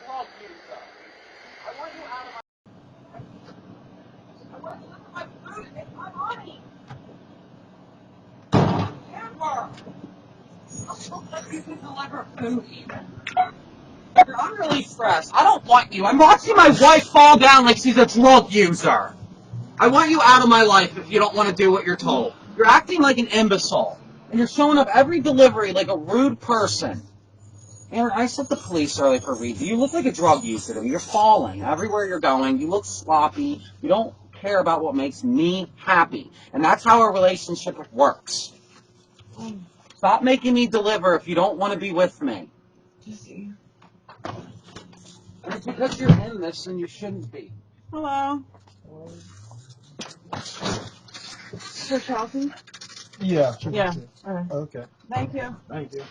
drug user. I want you out of my... I want you out of my food and my money. Amber! I'll let you deliver food even. I'm really stressed. I don't want you. I'm watching my wife fall down like she's a drug user. I want you out of my life if you don't want to do what you're told. You're acting like an imbecile. And you're showing up every delivery like a rude person. Aaron, I sent the police early for a reason. You look like a drug user to me. You're falling everywhere you're going. You look sloppy. You don't care about what makes me happy. And that's how our relationship works. Stop making me deliver if you don't want to be with me. And it's because you're in this and you shouldn't be. Hello. For coffee? Yeah. Yeah. Okay. Thank you. Thank you.